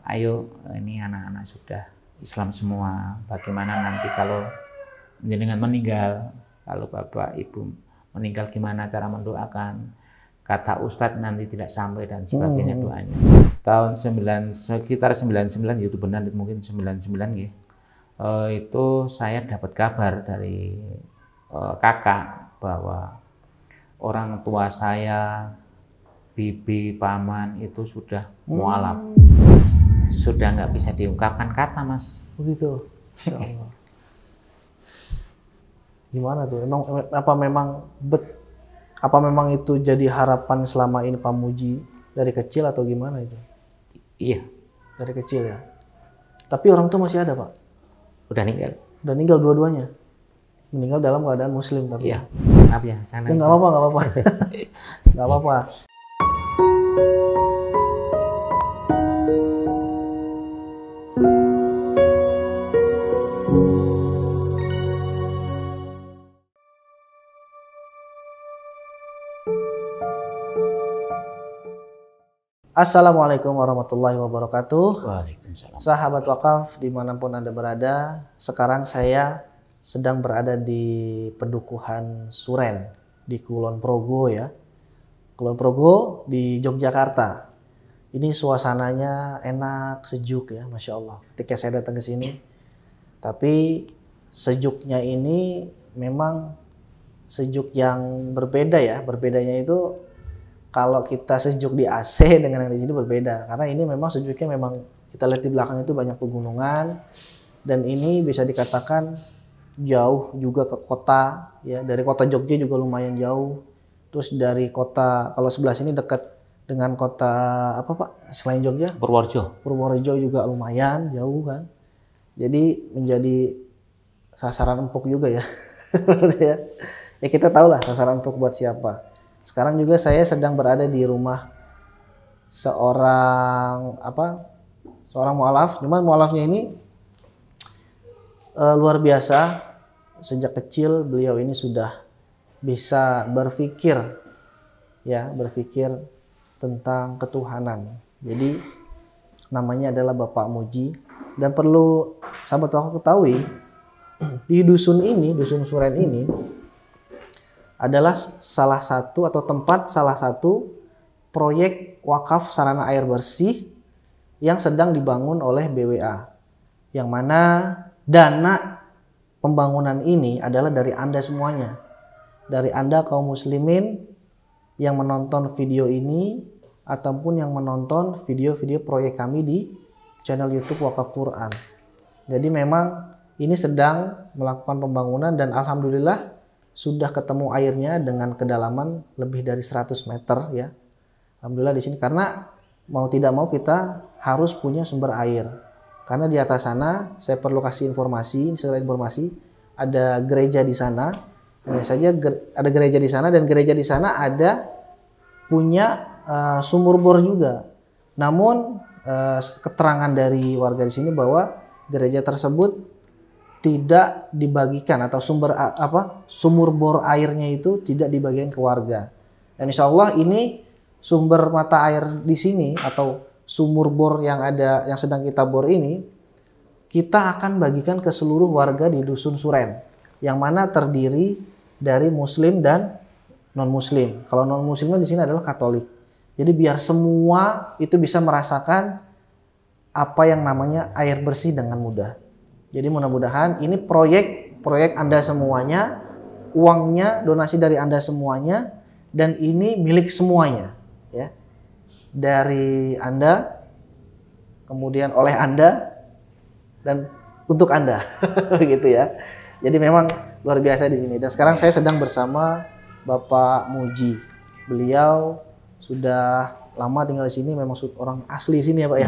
ayo ini anak-anak sudah Islam semua, bagaimana nanti kalau jenengan meninggal, kalau bapak ibu meninggal gimana cara mendoakan, kata Ustadz nanti tidak sampai dan sebagainya doanya. Tahun sekitar 99 itu benar, mungkin 99 ya, itu saya dapat kabar dari kakak bahwa orang tua saya, bibi, paman itu sudah mualaf. Sudah nggak bisa diungkapkan kata, Mas. Begitu. Insya Allah. Gimana tuh? Apa memang itu jadi harapan selama ini Pak Muji dari kecil atau gimana itu? Iya. Dari kecil ya. Tapi orang tua masih ada, Pak? Udah meninggal. Udah meninggal dua-duanya. Meninggal dalam keadaan Muslim tapi. Iya. Maaf ya. Ya, nggak apa-apa, nggak apa-apa. Nggak apa-apa. Assalamualaikum warahmatullahi wabarakatuh. Waalaikumsalam. Sahabat wakaf dimanapun Anda berada, sekarang saya sedang berada di Pedukuhan Suren di Kulon Progo ya. Kulon Progo di Yogyakarta. Ini suasananya enak, sejuk ya, Masya Allah. Ketika saya datang ke sini, tapi sejuknya ini memang sejuk yang berbeda ya. Berbedanya itu kalau kita sejuk di AC dengan yang di sini berbeda, karena ini memang sejuknya memang kita lihat di belakang itu banyak pegunungan dan ini bisa dikatakan jauh juga ke kota ya, dari kota Jogja juga lumayan jauh. Terus dari kota, kalau sebelah sini dekat dengan kota apa Pak selain Jogja? Purworejo. Purworejo juga lumayan jauh kan. Jadi menjadi sasaran empuk juga ya. Ya kita tahu lah sasaran empuk buat siapa. Sekarang juga saya sedang berada di rumah seorang mualaf. Cuman mualafnya ini luar biasa. Sejak kecil beliau ini sudah bisa berpikir tentang ketuhanan. Jadi namanya adalah Bapak Muji, dan perlu sahabat wakaf ketahui di dusun Suren ini adalah salah satu proyek wakaf sarana air bersih yang sedang dibangun oleh BWA. Yang mana dana pembangunan ini adalah dari Anda semuanya. Dari Anda kaum muslimin yang menonton video ini ataupun yang menonton video-video proyek kami di channel YouTube Wakaf Quran. Jadi memang ini sedang melakukan pembangunan dan alhamdulillah sudah ketemu airnya dengan kedalaman lebih dari 100 meter ya. Alhamdulillah di sini, karena mau tidak mau kita harus punya sumber air. Karena di atas sana saya perlu kasih informasi, ada gereja di sana. Hanya saja ada gereja di sana dan gereja di sana ada punya sumur bor juga. Namun keterangan dari warga di sini bahwa gereja tersebut tidak dibagikan atau sumur bor airnya itu tidak dibagikan ke warga. Dan insya Allah ini sumber mata air di sini atau sumur bor yang sedang kita bor ini kita akan bagikan ke seluruh warga di dusun Suren, yang mana terdiri dari muslim dan non muslim. Kalau non muslimnya di sini adalah Katolik. Jadi biar semua itu bisa merasakan apa yang namanya air bersih dengan mudah. Jadi mudah-mudahan ini proyek Anda semuanya, uangnya donasi dari Anda semuanya, dan ini milik semuanya ya. Dari Anda, kemudian oleh Anda, dan untuk Anda. Begitu ya. Jadi memang luar biasa di sini. Dan sekarang saya sedang bersama Bapak Muji. Beliau sudah lama tinggal di sini, memang orang asli sini ya Pak ya.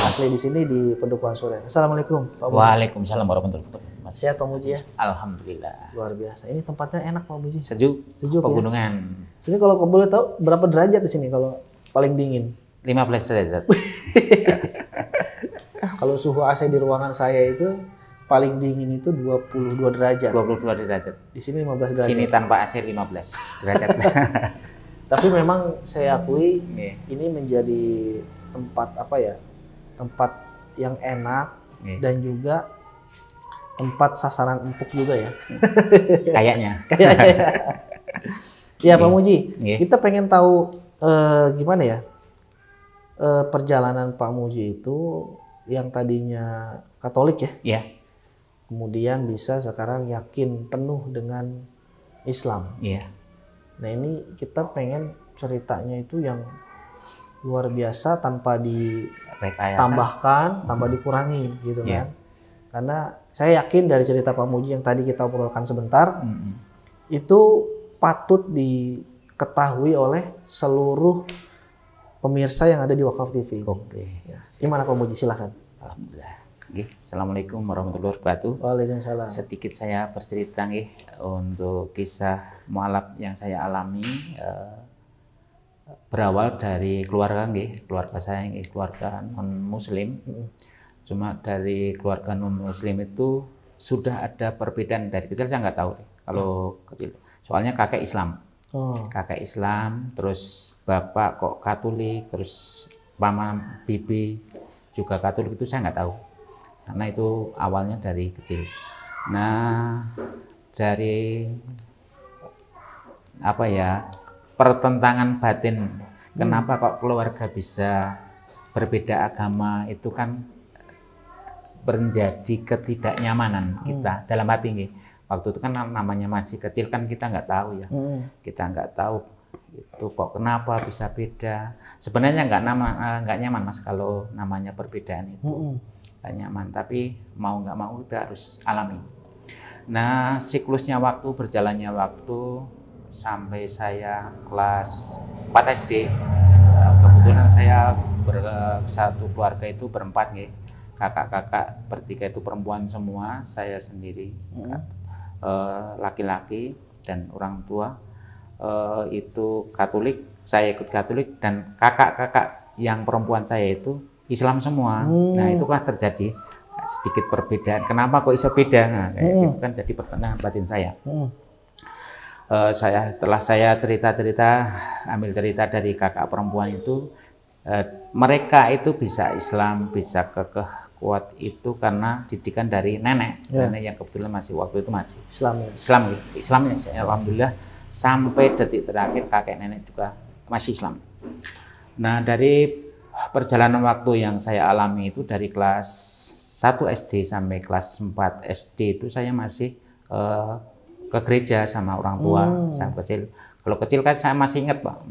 Asli di sini di Pedukuhan Suren. Assalamualaikum Pak Muji. Waalaikumsalam warahmatullahi wabarakatuh. Sehat Pak Muji ya? Alhamdulillah. Luar biasa. Ini tempatnya enak Pak Muji. Sejuk pegunungan. Ya? Sini kalau boleh tahu berapa derajat di sini kalau paling dingin? 15 derajat. Kalau suhu AC di ruangan saya itu paling dingin itu 22 derajat. 22 derajat. Di sini 15 derajat. Sini tanpa AC 15 derajat. Tapi memang saya akui ini menjadi tempat apa ya, tempat yang enak dan juga tempat sasaran empuk juga ya. Kayaknya. Ya Pak Muji, kita pengen tahu gimana ya perjalanan Pak Muji itu yang tadinya Katolik ya, kemudian bisa sekarang yakin penuh dengan Islam. Nah ini kita pengen ceritanya itu yang luar biasa tanpa ditambahkan, tanpa dikurangi gitu kan. Karena saya yakin dari cerita Pak Muji yang tadi kita obrolkan sebentar, itu patut diketahui oleh seluruh pemirsa yang ada di Wakaf TV. Gimana Pak Muji, silahkan. Alhamdulillah. Assalamualaikum warahmatullahi wabarakatuh. Waalaikumsalam. Sedikit saya bercerita untuk kisah mualaf yang saya alami, berawal dari keluarga keluarga saya keluarga non muslim. Cuma dari keluarga non-muslim itu sudah ada perbedaan dari kecil, saya nggak tahu kalau kecil. Soalnya kakek Islam, kakek Islam, terus bapak kok Katolik, terus mama bibi juga Katolik, itu saya nggak tahu. Karena itu awalnya dari kecil. Nah, dari apa ya, pertentangan batin, kenapa kok keluarga bisa berbeda agama, itu kan menjadi ketidaknyamanan kita dalam hati. Waktu itu kan namanya masih kecil kan, kita nggak tahu ya, kita nggak tahu itu kok kenapa bisa beda. Sebenarnya nggak nyaman Mas kalau namanya perbedaan itu, nggak nyaman, tapi mau nggak mau kita harus alami. Nah, siklusnya waktu, berjalannya waktu sampai saya kelas 4 SD, kebetulan saya satu keluarga itu berempat kakak-kakak bertiga itu perempuan semua, saya sendiri laki-laki, dan orang tua itu Katolik, saya ikut Katolik, dan kakak-kakak yang perempuan saya itu Islam semua. Nah, itulah terjadi sedikit perbedaan. Kenapa kok bisa beda? Nah, itu kan jadi pertentangan batin saya. Setelah saya cerita-cerita, ambil cerita dari kakak perempuan itu, mereka itu bisa Islam, bisa kekeh kuat itu karena didikan dari nenek, nenek yang kebetulan masih waktu itu masih Islam ya, alhamdulillah, sampai detik terakhir kakek nenek juga masih Islam. Nah, dari perjalanan waktu yang saya alami itu dari kelas 1 SD sampai kelas 4 SD itu saya masih ke gereja sama orang tua. Saya kecil, kalau kecil kan saya masih ingat Pak,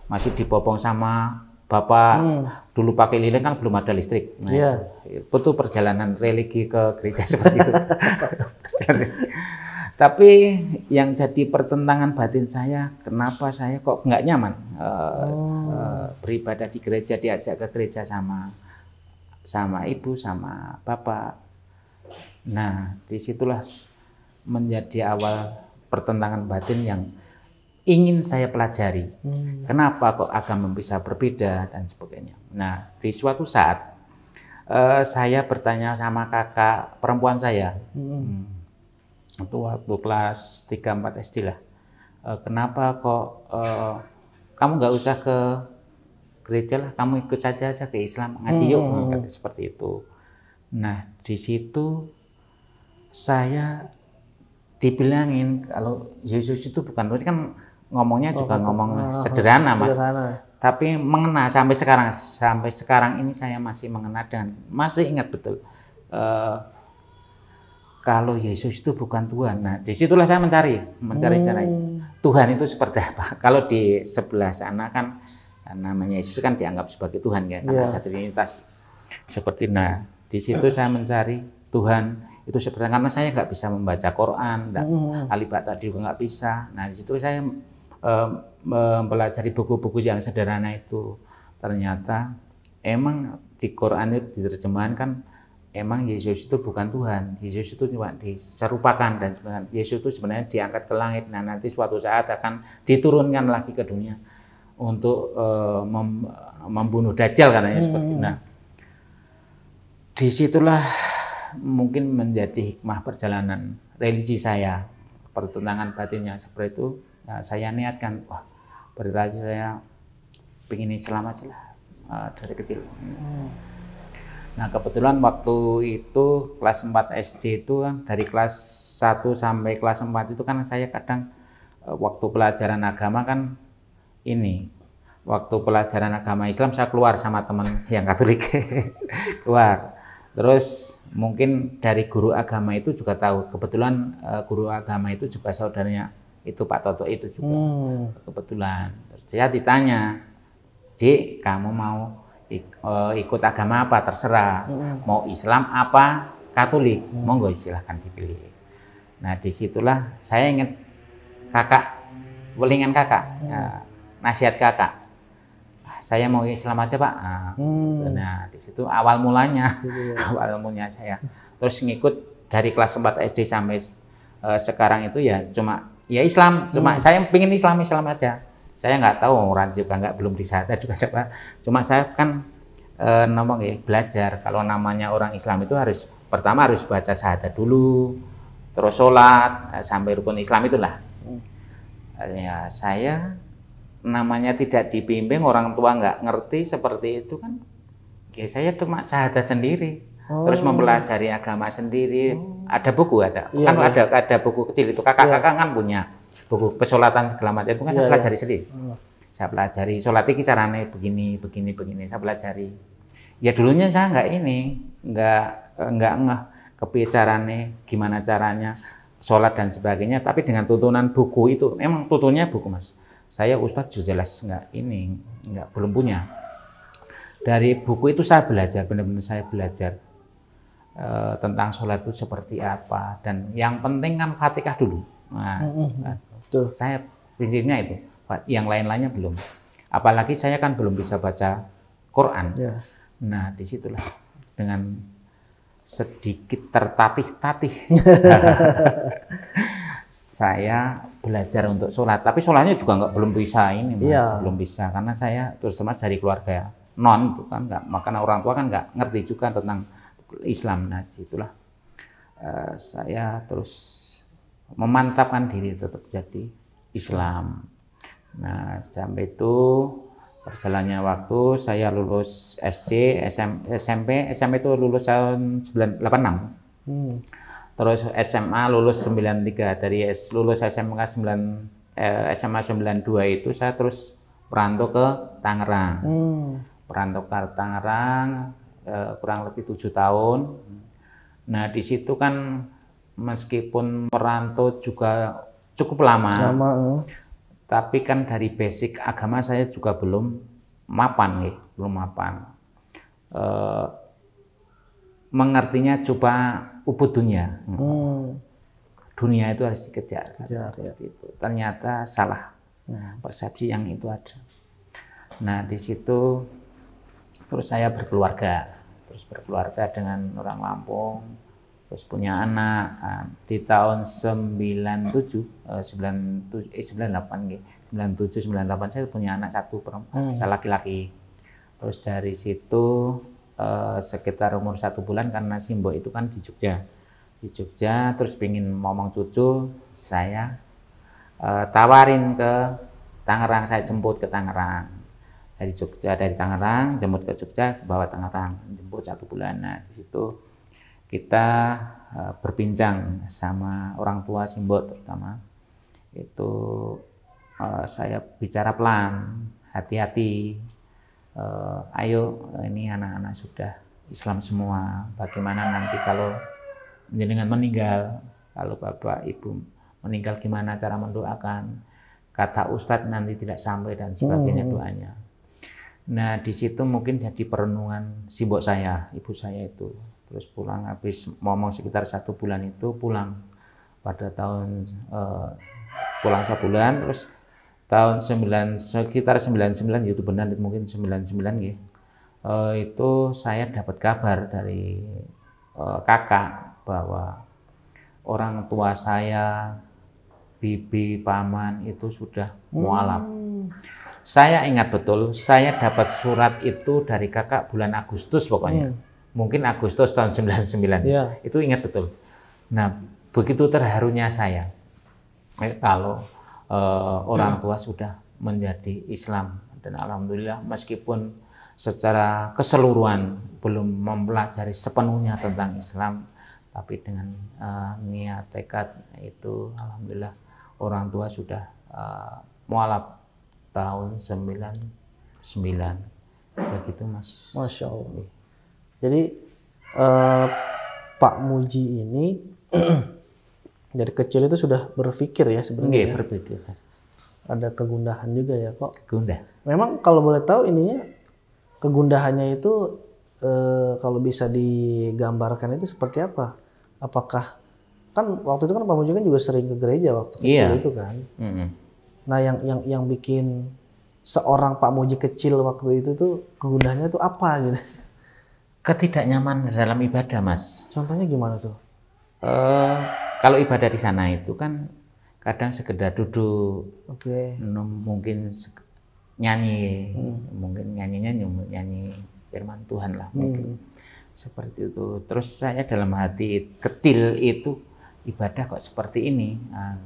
masih dibopong sama bapak. Dulu pakai lilin kan belum ada listrik. Nah, itu perjalanan religi ke gereja seperti itu. Tapi yang jadi pertentangan batin saya, kenapa saya kok nggak nyaman beribadah di gereja, diajak ke gereja sama ibu, sama bapak. Nah, disitulah menjadi awal pertentangan batin yang ingin saya pelajari. Kenapa kok agama bisa berbeda dan sebagainya. Nah, di suatu saat saya bertanya sama kakak perempuan saya, itu waktu kelas 3-4 SD lah, kenapa kok kamu nggak usah ke gereja lah, kamu ikut saja ke Islam, ngaji yuk, seperti itu. Nah, di situ saya dibilangin kalau Yesus itu bukan, ini kan ngomongnya juga ngomong sederhana Mas, tapi mengena sampai sekarang ini saya masih mengena dan masih ingat betul kalau Yesus itu bukan Tuhan. Nah, disitulah saya mencari cara Tuhan itu seperti apa. Kalau di sebelah sana kan namanya Yesus kan dianggap sebagai Tuhan ya, karena ada Trinitas seperti. Nah, di situ saya mencari Tuhan itu sebenarnya, karena saya nggak bisa membaca Quran, alifat tadi juga nggak bisa. Nah, di situ saya mempelajari buku-buku yang sederhana itu. Ternyata emang di Quran itu diterjemahkan kan emang Yesus itu bukan Tuhan, Yesus itu cuma diserupakan, dan sebenarnya Yesus itu sebenarnya diangkat ke langit. Nah, nanti suatu saat akan diturunkan lagi ke dunia untuk membunuh Dajjal katanya seperti itu. Nah, disitulah mungkin menjadi hikmah perjalanan religi saya, pertentangan batinnya seperti itu. Nah, saya niatkan, wah berarti saya pengen Islam aja lah, dari kecil. Nah kebetulan waktu itu kelas 4 SD itu kan dari kelas 1 sampai kelas 4 itu kan saya kadang waktu pelajaran agama kan ini, waktu pelajaran agama Islam saya keluar sama teman yang Katolik keluar. Terus mungkin dari guru agama itu juga tahu, kebetulan guru agama itu juga saudaranya itu Pak Toto itu juga kebetulan. Terus saya ditanya, J, kamu mau ikut agama apa, terserah, mau Islam apa Katolik, monggo silahkan dipilih. Nah disitulah saya ingat kakak, welingan kakak, nasihat kakak, saya mau Islam aja Pak. Nah di situ awal mulanya, awal mulanya saya. Terus ngikut dari kelas 4 SD sampai sekarang itu ya cuma ya Islam, cuma saya pengen Islam aja. Saya nggak tahu orang juga belum disahada juga siapa. Cuma saya kan ngomong ya belajar kalau namanya orang Islam itu pertama harus baca syahadat dulu, terus sholat sampai rukun Islam itulah. Ya saya namanya tidak dibimbing, orang tua nggak ngerti seperti itu kan. Ya saya cuma syahadat sendiri. Terus mempelajari agama sendiri. Ada buku kan ada buku kecil itu kakak kan punya buku pesolatan segala macam itu kan saya pelajari sendiri. Saya pelajari sholat ini caranya begini saya pelajari. Ya dulunya saya nggak ngeh kepiye caranya, gimana caranya sholat dan sebagainya, tapi dengan tuntunan buku itu memang tuntunnya buku Mas. Saya Ustadz jelas belum punya. Dari buku itu saya belajar, benar-benar saya belajar tentang sholat itu seperti apa, dan yang penting kan Fatihah dulu. Nah, saya prinsipnya itu, yang lain-lainnya belum. Apalagi saya kan belum bisa baca Quran. Nah disitulah dengan sedikit tertatih-tatih saya belajar untuk sholat. Tapi sholatnya juga belum bisa ini Mas, belum bisa karena saya terutama dari keluarga non bukan makanya orang tua kan nggak ngerti juga tentang Islam. Nah situlah saya terus memantapkan diri tetap jadi Islam. Nah sampai itu perjalannya waktu saya lulus SD, SMP itu lulus tahun 86. Terus SMA lulus 93, dari lulus SMA 92 itu saya terus merantau ke Tangerang. Merantau ke Tangerang kurang lebih 7 tahun. Nah di situ kan meskipun merantau juga cukup lama. Tapi kan dari basic agama saya juga belum mapan. Mengertinya coba ubud dunia. Dunia itu harus dikejar. Itu. Ternyata salah persepsi yang itu ada. Nah di situ terus saya berkeluarga dengan orang Lampung, terus punya anak. Di tahun 97, 98 saya punya anak satu perempuan, laki-laki. Terus dari situ sekitar umur 1 bulan karena Simbo itu kan di Jogja, terus pengen ngomong cucu, saya tawarin ke Tangerang, saya jemput ke Tangerang dari Tangerang jemput ke Jogja, bawa Tangerang, jemput 1 bulan. Nah di situ kita berbincang sama orang tua Simbo terutama itu, saya bicara pelan, hati-hati, ayo ini anak-anak sudah Islam semua, bagaimana nanti kalau jenengan meninggal, kalau bapak ibu meninggal gimana cara mendoakan, kata Ustadz nanti tidak sampai dan sebagainya doanya. Nah di situ mungkin jadi perenungan Simbo saya, ibu saya itu. Terus pulang habis ngomong sekitar 1 bulan itu pulang pada tahun pulang sebulan, terus tahun sekitar 99 itu benar mungkin 99 ya. Itu saya dapat kabar dari kakak bahwa orang tua saya, bibi, paman itu sudah mualaf. Saya ingat betul, saya dapat surat itu dari kakak bulan Agustus pokoknya. Mungkin Agustus tahun 99. Itu ingat betul. Nah, begitu terharunya saya kalau orang tua sudah menjadi Islam, dan alhamdulillah meskipun secara keseluruhan belum mempelajari sepenuhnya tentang Islam, tapi dengan niat tekad itu alhamdulillah orang tua sudah mualaf tahun 99 begitu Mas. Masya Allah. Jadi Pak Muji ini dari kecil itu sudah berpikir ya sebenarnya. Nggih, berpikir. Ada kegundahan juga ya kok. Gundah. Memang kalau boleh tahu ininya kegundahannya itu kalau bisa digambarkan itu seperti apa? Apakah kan waktu itu kan Pak Muji kan juga sering ke gereja waktu kecil itu kan. Nah yang bikin seorang Pak Muji kecil waktu itu tuh kegundahannya tuh apa gitu? Ketidaknyamanan dalam ibadah, Mas. Contohnya gimana tuh? Kalau ibadah di sana itu kan kadang sekedar duduk, mungkin nyanyi, mungkin nyanyi firman Tuhan lah mungkin seperti itu. Terus saya dalam hati kecil itu ibadah kok seperti ini,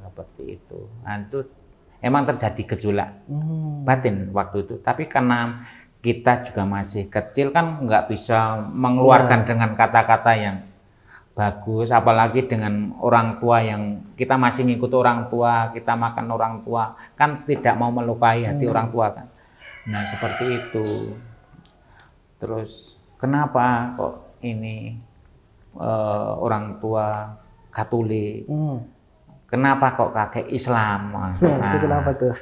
seperti itu. Itu emang terjadi gejolak batin waktu itu. Tapi karena kita juga masih kecil kan nggak bisa mengeluarkan dengan kata-kata yang bagus, apalagi dengan orang tua yang kita masih ngikut orang tua, kita makan orang tua, kan tidak mau melukai hati orang tua kan. Nah seperti itu. Terus kenapa kok ini orang tua Katolik, kenapa kok kakek Islam? Nah, itu kenapa tuh?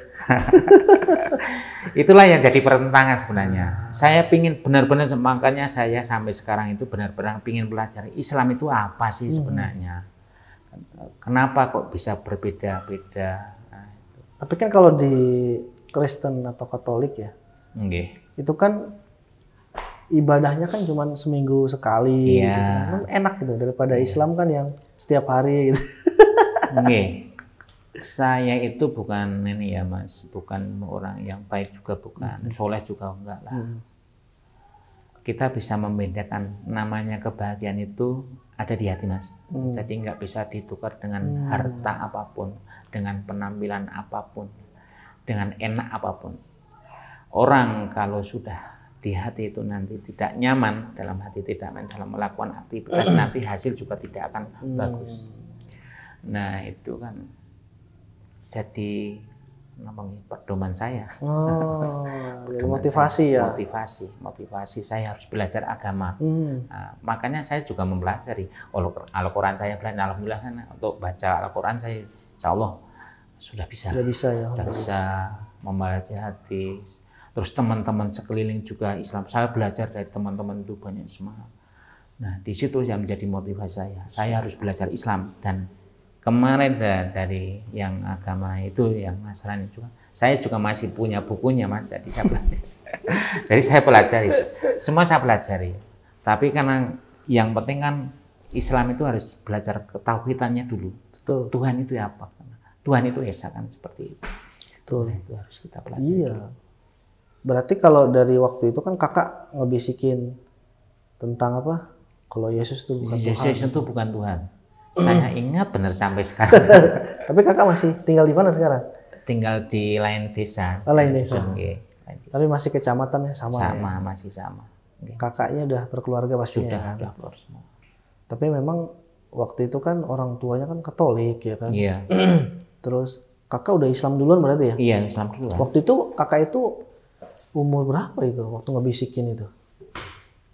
Itulah yang jadi pertentangan sebenarnya. Saya pingin benar-benar, makanya saya sampai sekarang itu benar-benar pingin belajar Islam itu apa sih sebenarnya. Kenapa kok bisa berbeda-beda. Nah, itu. Tapi kan kalau di Kristen atau Katolik ya, itu kan ibadahnya kan cuma seminggu sekali, gitu kan enak gitu daripada Islam kan yang setiap hari gitu. Saya itu bukan ini ya Mas, bukan orang yang baik juga bukan, soleh juga enggak lah. Kita bisa membedakan namanya kebahagiaan itu ada di hati Mas. Jadi nggak bisa ditukar dengan harta apapun, dengan penampilan apapun, dengan enak apapun. Orang kalau sudah di hati itu nanti tidak nyaman, dalam hati tidak nyaman dalam melakukan aktivitas, nanti hasil juga tidak akan bagus. Nah itu kan jadi namanya pedoman saya. Jadi motivasi saya, ya. Motivasi saya harus belajar agama. Nah, makanya saya juga mempelajari Al-Quran saya belajar. Alhamdulillah kan untuk baca Al-Quran saya, insya Allah sudah bisa. Sudah bisa membaca hati. Terus teman-teman sekeliling juga Islam. Saya belajar dari teman-teman itu banyak semangat. Nah di situ yang menjadi motivasi saya. Saya harus belajar Islam dan kemarin dari yang agama itu, yang Nasrani juga, saya juga masih punya bukunya Mas, jadi saya pelajari. Jadi saya pelajari, semua saya pelajari. Tapi karena yang penting kan Islam itu harus belajar ketauhidannya dulu. Betul. Tuhan itu apa? Tuhan itu esa kan seperti itu. Betul. Nah, itu harus kita pelajari. Iya. Berarti kalau dari waktu itu kan kakak ngebisikin tentang apa? Kalau Yesus itu bukan Tuhan. Yesus itu bukan Tuhan. Saya ingat benar sampai sekarang. Tapi kakak masih tinggal di mana sekarang? Tinggal di lain desa. Lain desa. Tapi masih kecamatannya sama ya? Masih sama. Kakaknya udah berkeluarga pastinya kan? Sudah keluar semua. Tapi memang waktu itu kan orang tuanya kan Katolik ya kan? Iya. Terus kakak udah Islam duluan berarti ya? Iya, Islam duluan. Waktu itu kakak itu umur berapa itu waktu ngebisikin itu?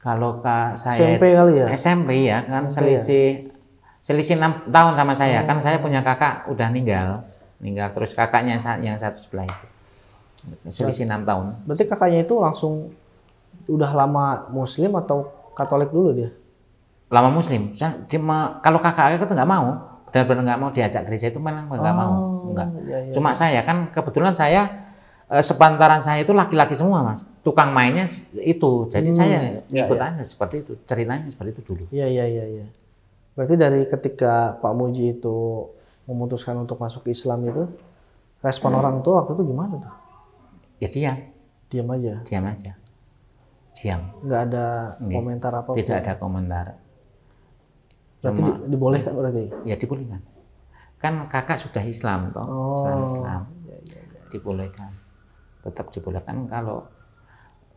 Kalau saya SMP kali ya? SMP ya kan, selisih 6 tahun sama saya. Kan saya punya kakak udah meninggal terus kakaknya yang satu sebelah itu. Selisih 6 tahun. Berarti kakaknya itu langsung udah lama Muslim atau Katolik dulu dia? Lama Muslim. Kalau kakak itu nggak mau, benar-benar nggak mau diajak gereja itu memang nggak mau. Enggak. Iya. Cuma saya kan kebetulan saya sepantaran saya itu laki-laki semua Mas. Tukang mainnya itu. Jadi saya ngikut aja seperti itu. Ceritanya seperti itu dulu. Iya. Berarti dari ketika Pak Muji itu memutuskan untuk masuk Islam itu, respon orang tua waktu itu gimana tuh? Ya diam. Diam aja? Diam aja. Diam. Nggak ada komentar apa-apa? Tidak ada komentar. Berarti dibolehkan berarti? Ya dibolehkan. Kan kakak sudah Islam toh. Islam. Ya. Dibolehkan. Tetap dibolehkan kalau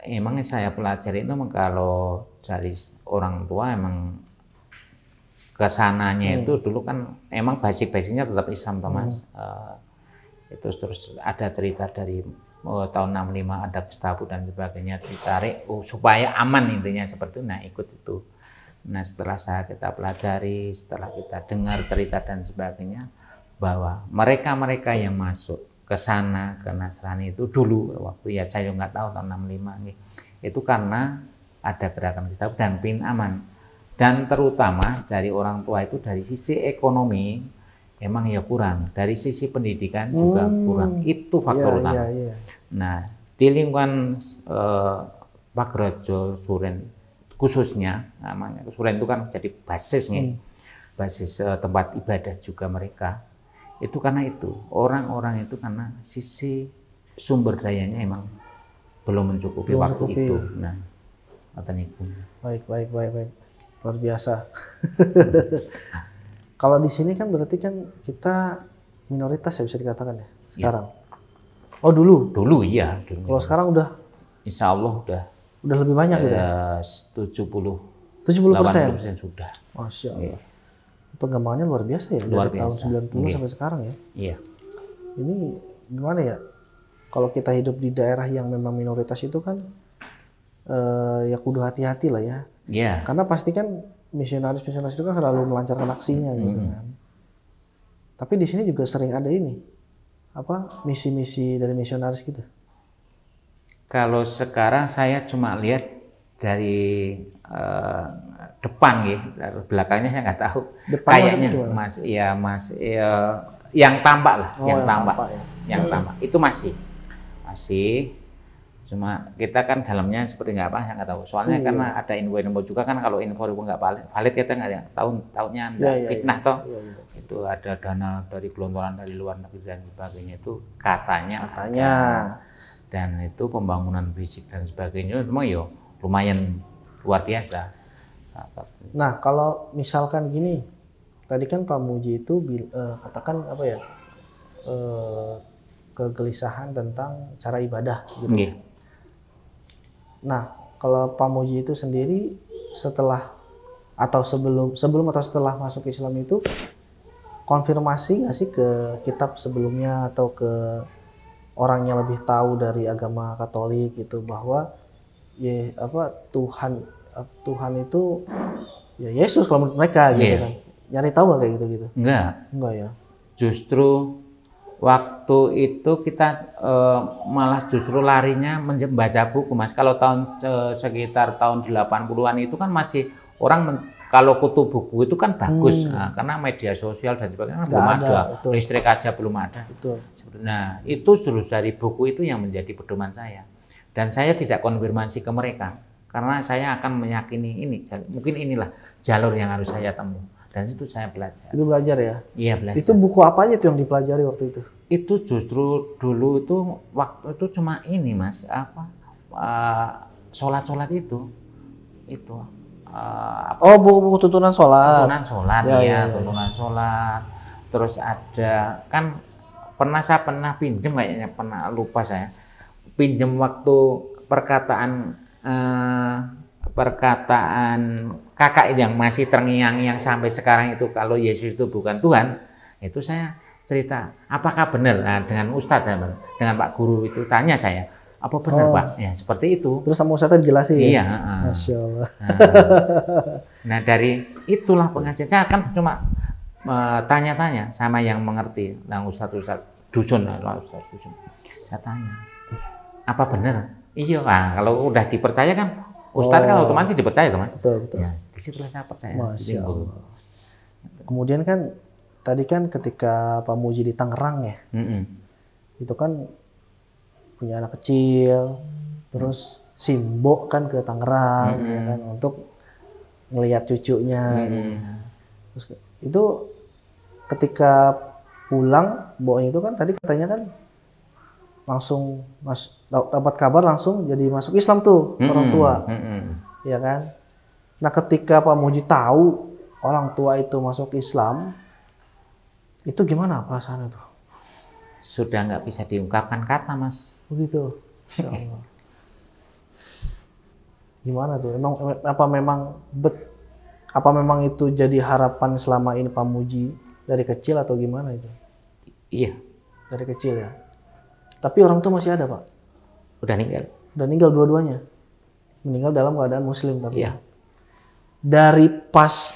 emang saya pelajari itu kalau dari orang tua emang kesananya itu dulu kan emang basic-basicnya tetap Islam Thomas. Itu terus ada cerita dari tahun 65 ada Gestapo dan sebagainya ditarik supaya aman intinya seperti itu. Nah ikut itu. Nah setelah kita pelajari, setelah kita dengar cerita dan sebagainya bahwa mereka-mereka yang masuk ke sana ke Nasrani itu dulu waktu ya saya nggak tahu tahun 65 nih itu karena ada gerakan Gestapo dan PIN aman dan terutama dari orang tua itu dari sisi ekonomi emang ya kurang, dari sisi pendidikan juga kurang, itu faktor utama. Nah, di lingkungan Pak Rajo Suren khususnya, namanya Suren itu kan jadi basisnya, basis tempat ibadah juga mereka. Itu karena itu, orang-orang itu karena sisi sumber dayanya emang belum mencukupi waktu itu. Nah, itu. Baik, luar biasa. Kalau di sini kan berarti kan kita minoritas ya bisa dikatakan ya sekarang. Ya. Oh dulu? Dulu iya. Dulu. Kalau sekarang udah? Insya Allah udah lebih banyak gitu ya? 70% sudah. Masya Allah. Iya. Pengembangannya luar biasa ya luar dari biasa. Tahun 90 sampai sekarang ya? Iya. Ini gimana ya? Kalau kita hidup di daerah yang memang minoritas itu kan ya kudu hati-hati lah ya. Iya. Karena pasti kan misionaris itu kan selalu melancarkan aksinya gitu kan. Tapi di sini juga sering ada ini misi-misi dari misionaris gitu. Kalau sekarang saya cuma lihat dari depan ya, belakangnya saya nggak tahu. Kayaknya yang tampak lah, yang tampak. Yang tampak itu masih. Cuma kita kan dalamnya seperti nggak apa, saya nggak tahu. Soalnya karena ada info juga kan kalau info nggak valid kita nggak tahunnya fitnah toh. Itu ada dana dari gelontoran dari luar negeri dan sebagainya itu katanya. Dan itu pembangunan fisik dan sebagainya memang yo lumayan luar biasa. Nah kalau misalkan gini, tadi kan Pak Muji itu katakan kegelisahan tentang cara ibadah gitu. Nah, kalau Pak Muji itu sendiri setelah atau sebelum atau setelah masuk Islam itu konfirmasi nggak sih ke kitab sebelumnya atau ke orang yang lebih tahu dari agama Katolik gitu bahwa Tuhan itu ya Yesus kalau menurut mereka gitu kan. Nyari tahu nggak kayak gitu? Enggak ya. Justru waktu itu kita malah justru larinya membaca buku Mas. Kalau sekitar tahun 80-an itu kan masih orang kalau kutu buku itu kan bagus karena media sosial dan sebagainya kan belum ada. Listrik aja belum ada. Betul. Nah itu justru dari buku itu yang menjadi pedoman saya. Dan saya tidak konfirmasi ke mereka karena saya akan meyakini ini mungkin inilah jalur yang harus saya tempuh. Dan itu saya belajar. Itu belajar ya? Iya belajar. Itu buku apa aja tuh yang dipelajari waktu itu? Itu justru dulu itu waktu itu cuma ini Mas sholat itu. Buku tuntunan sholat. Tuntunan sholat. Terus ada kan saya pernah pinjem kayaknya lupa saya. Pinjem waktu perkataan kakak yang masih terngiang-ngiang sampai sekarang itu kalau Yesus itu bukan Tuhan, itu saya cerita apakah benar dengan Ustadz dengan Pak Guru itu tanya saya apa benar Pak ya seperti itu. Terus sama Ustadz dijelasin. Iya. Masya Allah. Nah dari itulah pengajian saya kan cuma tanya-tanya sama yang mengerti, Ustadz dusun saya tanya apa benar. Iya, kalau udah dipercaya kan Ustadz kan otomatis dipercaya teman. Betul. Ya, disitulah saya percaya. Masya Allah. Kemudian kan tadi kan ketika Pak Muji di Tangerang ya, itu kan punya anak kecil, terus simbok kan ke Tangerang ya kan, untuk ngelihat cucunya. Terus itu ketika pulang, Mboknya itu kan tadi katanya kan langsung dapat kabar langsung jadi masuk Islam tuh orang tua, ya kan? Nah ketika Pak Muji tahu orang tua itu masuk Islam, itu gimana perasaannya tuh? Sudah nggak bisa diungkapkan kata Mas. Begitu. Insya Allah. Gimana tuh? Apa memang itu jadi harapan selama ini Pak Muji dari kecil atau gimana itu? Iya, Dari kecil ya. Tapi orang tua masih ada, Pak? udah meninggal. Udah meninggal dua-duanya. Meninggal dalam keadaan muslim tapi. Iya. Dari pas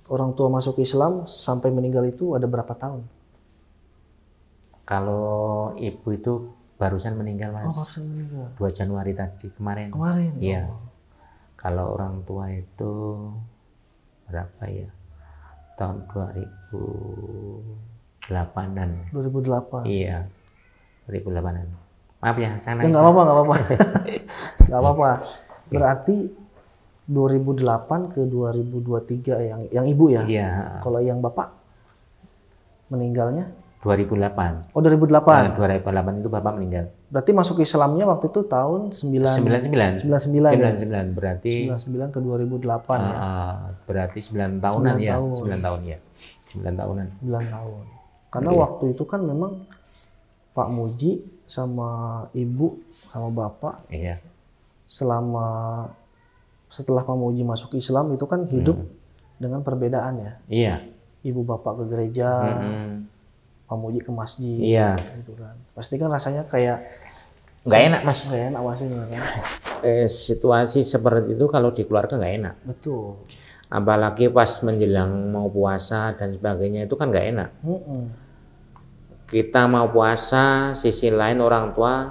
orang tua masuk Islam sampai meninggal itu ada berapa tahun? Kalau ibu itu barusan meninggal, Mas. Oh, barusan meninggal. 2 Januari tadi kemarin. Kemarin. Iya. Oh. Kalau orang tua itu berapa ya? Tahun 2008-an. 2008. Iya. 2008-an. Maaf ya, saya Ya, nggak apa-apa. Nggak apa-apa. Berarti 2008 ke 2023 yang ibu ya? Iya. Kalau yang bapak meninggalnya? 2008. Oh, 2008. 2008 itu bapak meninggal. Berarti masuk Islamnya waktu itu tahun 99. 99 ya? 99 berarti 99 ke 2008 ya? berarti 9 tahunan 9 ya. tahun. 9 tahun ya. 9 tahunan. 9 tahun. Karena Iya. waktu itu kan memang Pak Muji sama ibu sama bapak Iya. setelah Pak Muji masuk Islam itu kan hidup dengan perbedaan ya. Iya. Ibu bapak ke gereja, Pak Muji ke masjid, Iya. gitu kan. Pasti kan rasanya kayak Nggak enak, Mas. nggak enak maksudnya kan. Situasi seperti itu kalau di keluarga nggak enak. Betul. Apalagi pas menjelang mau puasa dan sebagainya itu kan nggak enak. Kita mau puasa, sisi lain orang tua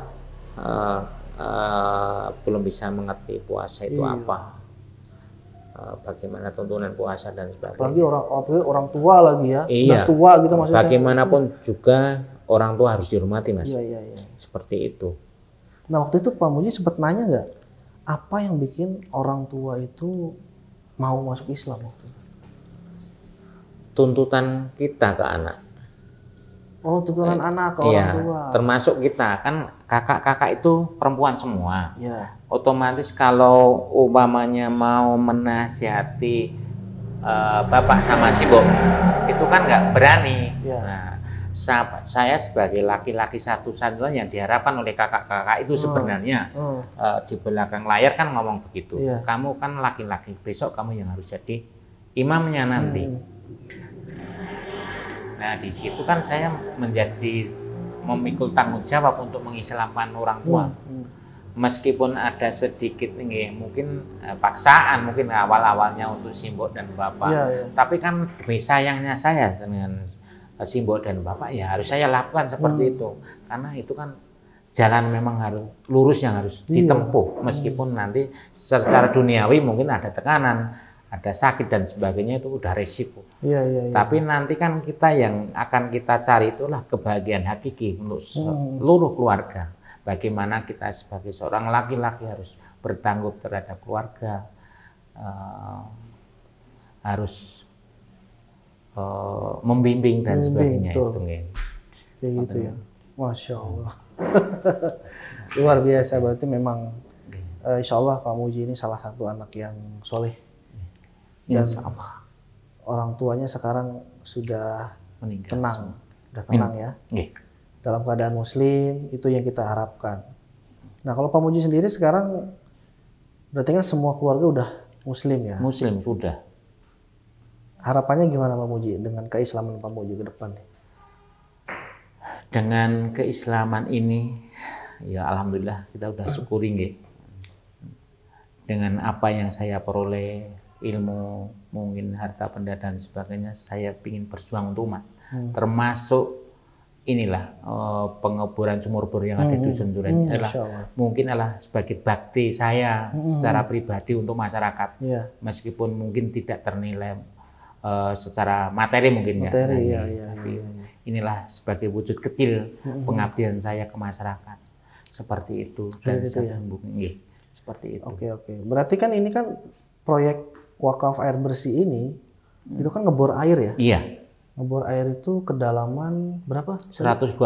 belum bisa mengerti puasa itu apa, bagaimana tuntunan puasa dan sebagainya. Apalagi orang tua lagi ya, Iya. udah tua gitu maksudnya. Bagaimanapun juga orang tua harus dihormati, Mas. Iya. Seperti itu. Nah waktu itu Pak Muji sempat nanya nggak, apa yang bikin orang tua itu mau masuk Islam waktu itu? Tuntutan kita ke anak. Oh, tuntunan anak ke orang tua. Termasuk kita kan kakak-kakak itu perempuan semua. Iya. Otomatis kalau umpamanya mau menasihati bapak sama si Bo, itu kan nggak berani. Iya. Nah, saya sebagai laki-laki satu-satunya yang diharapkan oleh kakak-kakak itu sebenarnya di belakang layar kan ngomong begitu. Iya. Kamu kan laki-laki, besok kamu yang harus jadi imamnya nanti. Nah, di situ kan saya memikul tanggung jawab untuk mengislamkan orang tua. Meskipun ada sedikit mungkin paksaan mungkin awal-awalnya untuk simbok dan bapak. Iya. Tapi kan demi sayangnya saya dengan simbok dan bapak ya harus saya lakukan seperti itu. Karena itu kan jalan memang harus lurus yang harus ditempuh. Meskipun nanti secara duniawi mungkin ada tekanan, ada sakit dan sebagainya itu udah resiko. Iya. Tapi nanti kan kita yang akan kita cari itulah kebahagiaan hakiki untuk seluruh keluarga. Bagaimana kita sebagai seorang laki-laki harus bertanggung terhadap keluarga, harus membimbing dan sebagainya. Kayak gitu ya. Masya Allah. Luar biasa, berarti memang insya Allah Pak Muji ini salah satu anak yang soleh. Dan orang tuanya sekarang sudah tenang, ya. Dalam keadaan muslim, itu yang kita harapkan. Nah kalau Pak Muji sendiri sekarang, berarti kan semua keluarga udah muslim ya? Muslim, sudah. Harapannya gimana Pak Muji dengan keislaman Pak Muji ke depan? Dengan keislaman ini, ya alhamdulillah kita udah syukuri nggih. Dengan apa yang saya peroleh, ilmu, mungkin harta benda dan sebagainya, saya ingin berjuang untuk umat. Termasuk inilah pengeboran sumur bor yang ada di dusun Duren mungkin adalah sebagai bakti saya secara pribadi untuk masyarakat. Meskipun mungkin tidak ternilai secara materi mungkin tapi inilah sebagai wujud kecil pengabdian saya ke masyarakat seperti itu. Dan seperti itu. Oke. Berarti kan ini kan proyek wakaf air bersih ini itu kan ngebor air ya? Iya. Ngebor air itu kedalaman berapa? 120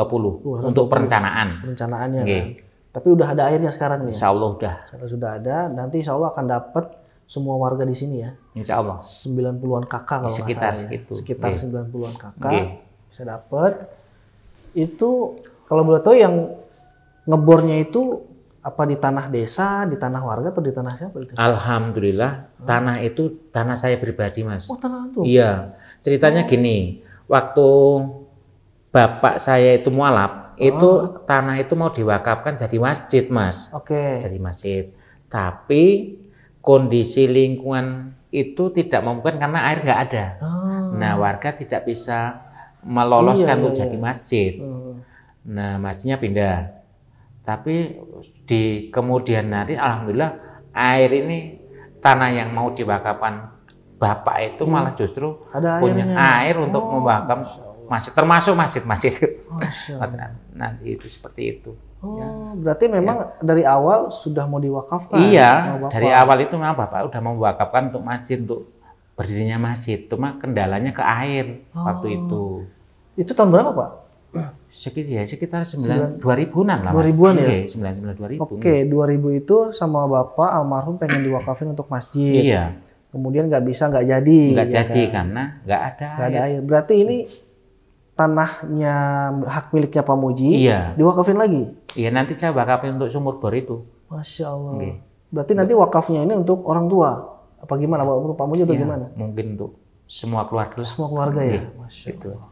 untuk perencanaan. Perencanaannya kan. Tapi udah ada airnya sekarang nih. Insya Allah udah. Sudah ada. Nanti insya Allah akan dapat semua warga di sini ya. Insya Allah. 90-an kakak kalau nggak salah ya. Sekitar 90-an kakak bisa dapat. Itu kalau boleh tahu yang ngebornya itu Apa di tanah desa, di tanah warga, atau di tanah siapa itu? Alhamdulillah, tanah itu tanah saya pribadi, Mas. Oh, tanah itu? Iya, ceritanya gini, waktu bapak saya itu mualaf, itu tanah itu mau diwakafkan jadi masjid, Mas. Oke. Jadi masjid. Tapi kondisi lingkungan itu tidak memungkinkan karena air nggak ada. Nah, warga tidak bisa meloloskan untuk jadi masjid. Nah, masjidnya pindah. Tapi di kemudian hari, alhamdulillah, air ini tanah yang mau diwakafkan bapak itu malah justru ada punya air untuk membakar masjid, termasuk masjid-masjid. Nanti itu seperti itu. Oh, berarti memang dari awal sudah mau diwakafkan? Iya, dari awal itu memang bapak udah mau mewakafkan untuk masjid, untuk berdirinya masjid. Cuma kendalanya ke air waktu itu. Itu tahun berapa, Pak? Sekitar 2000-an lah, 2000-an ya? 2000. Oke, 2000 itu sama bapak almarhum pengen diwakafin untuk masjid. Iya. Kemudian nggak jadi. Nggak jadi karena nggak ada air. Berarti ini tanahnya hak miliknya Pak Muji. Iya. Diwakafin lagi? Iya, nanti saya wakafin untuk sumur bor itu. Masya Allah. Berarti nanti wakafnya ini untuk orang tua? Apa gimana, Pak Muji, atau gimana? Mungkin untuk semua keluarga. Semua keluarga ya? Masya Allah. Allah.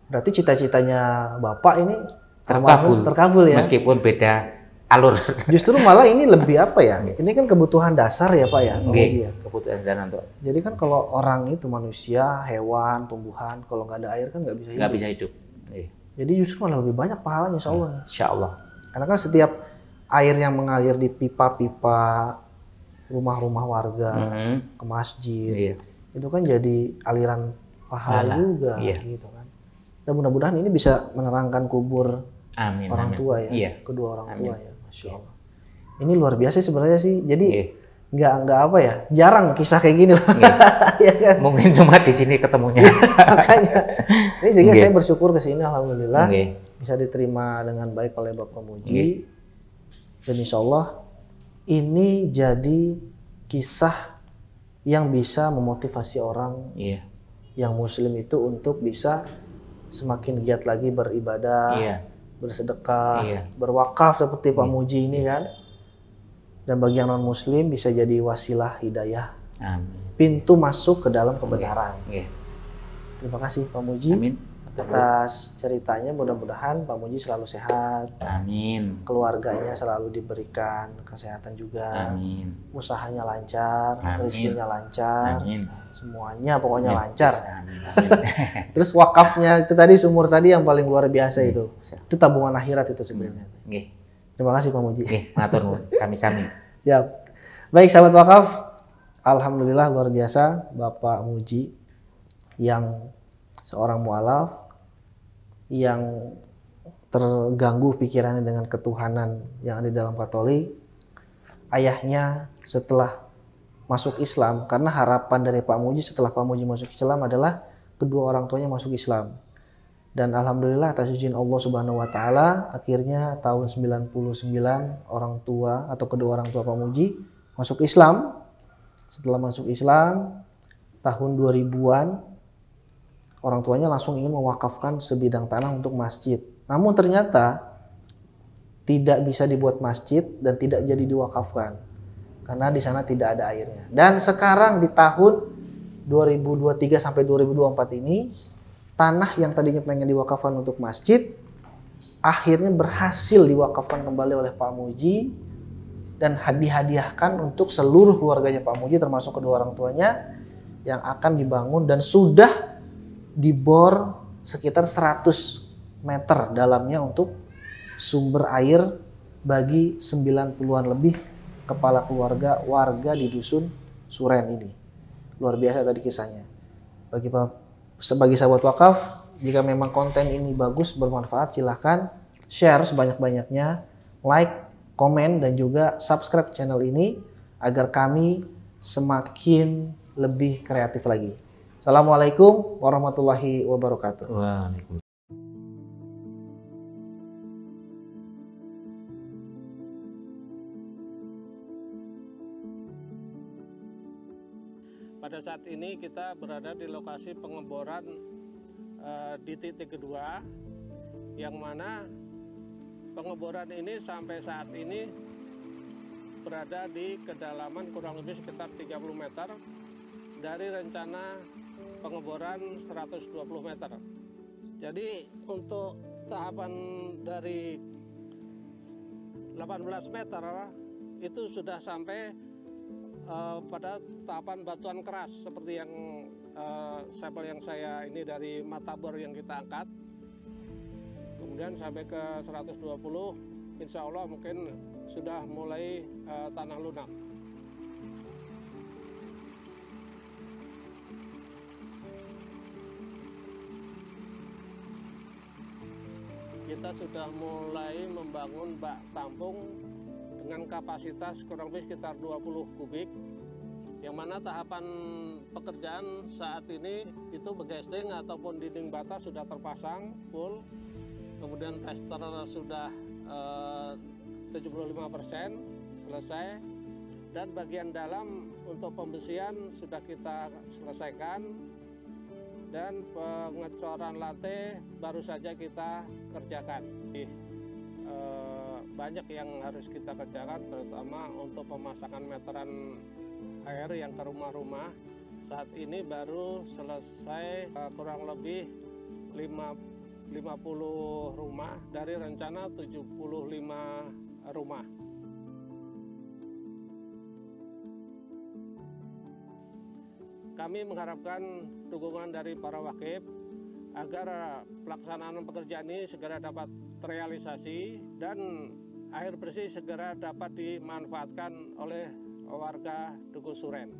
Berarti cita-citanya Bapak ini terkabul ya? Meskipun beda alur. Justru malah ini lebih apa ya? Ini kan kebutuhan dasar ya, Pak ya? Ya? Kebutuhan dasar. Jadi kan kalau orang itu manusia, hewan, tumbuhan, kalau nggak ada air kan nggak bisa hidup. Nggak bisa hidup. Jadi justru malah lebih banyak pahalanya, insya Allah. Insya Allah. Karena kan setiap air yang mengalir di pipa-pipa rumah-rumah warga ke masjid, itu kan jadi aliran pahala juga, gitu kan. Dan mudah-mudahan ini bisa menerangkan kubur orang tua ya, kedua orang tua ya, Masya Allah. Ini luar biasa sebenarnya sih. Jadi nggak apa ya, jarang kisah kayak gini lah. Ya kan? Mungkin cuma di sini ketemunya. Makanya. Ini sehingga saya bersyukur ke sini, alhamdulillah bisa diterima dengan baik oleh Bapak Muji. Dan insya Allah ini jadi kisah yang bisa memotivasi orang yang Muslim itu untuk bisa semakin giat lagi beribadah, bersedekah, berwakaf seperti Pak Muji ini kan. Dan bagi yang non-Muslim bisa jadi wasilah hidayah. Pintu masuk ke dalam kebenaran. Terima kasih Pak Muji atas ceritanya. Mudah-mudahan Pak Muji selalu sehat. Amin. Keluarganya selalu diberikan kesehatan juga. Amin. Usahanya lancar, rezekinya lancar. Amin. Semuanya pokoknya lancar. Terus wakafnya itu tadi, sumur tadi yang paling luar biasa itu. Itu tabungan akhirat itu sebenarnya. Terima kasih Pak Muji. Matur nuwun, kami-sami. Ya. Baik sahabat wakaf, alhamdulillah luar biasa Bapak Muji yang seorang mualaf yang terganggu pikirannya dengan ketuhanan yang ada di dalam Katolik. Ayahnya setelah masuk Islam, karena harapan dari Pak Muji setelah Pak Muji masuk Islam adalah kedua orang tuanya masuk Islam. Dan alhamdulillah atas izin Allah Subhanahu wa taala, akhirnya tahun 99 orang tua atau kedua orang tua Pak Muji masuk Islam. Setelah masuk Islam tahun 2000-an, orang tuanya langsung ingin mewakafkan sebidang tanah untuk masjid. Namun ternyata tidak bisa dibuat masjid dan tidak jadi diwakafkan karena di sana tidak ada airnya. Dan sekarang di tahun 2023 sampai 2024 ini, tanah yang tadinya pengen diwakafkan untuk masjid akhirnya berhasil diwakafkan kembali oleh Pak Muji dan dihadiahkan untuk seluruh keluarganya Pak Muji termasuk kedua orang tuanya yang akan dibangun dan sudah dibor sekitar 100 meter dalamnya untuk sumber air bagi 90-an lebih kepala keluarga warga di dusun Suren ini. Luar biasa tadi kisahnya. Bagi sahabat wakaf, jika memang konten ini bagus, bermanfaat, silahkan share sebanyak-banyaknya, like, komen, dan juga subscribe channel ini agar kami semakin lebih kreatif lagi. Assalamualaikum warahmatullahi wabarakatuh. Waalaikumsalam. Pada saat ini kita berada di lokasi pengeboran di titik kedua, yang mana pengeboran ini sampai saat ini berada di kedalaman kurang lebih sekitar 30 meter dari rencana pengeboran 120 meter. Jadi untuk tahapan dari 18 meter itu sudah sampai pada tahapan batuan keras seperti yang sampel yang saya ini dari Matabor yang kita angkat. Kemudian sampai ke 120, insya Allah mungkin sudah mulai tanah lunak. Kita sudah mulai membangun bak tampung dengan kapasitas kurang lebih sekitar 20 kubik, yang mana tahapan pekerjaan saat ini itu begesting ataupun dinding bata sudah terpasang full, kemudian plaster sudah 75% selesai, dan bagian dalam untuk pembesian sudah kita selesaikan, dan pengecoran lantai baru saja kita kerjakan. Banyak yang harus kita kerjakan, terutama untuk pemasangan meteran air yang ke rumah-rumah. Saat ini baru selesai kurang lebih 50 rumah dari rencana 75 rumah. Kami mengharapkan dukungan dari para wakif agar pelaksanaan pekerjaan ini segera dapat terrealisasi dan air bersih segera dapat dimanfaatkan oleh warga Dukuh Suren.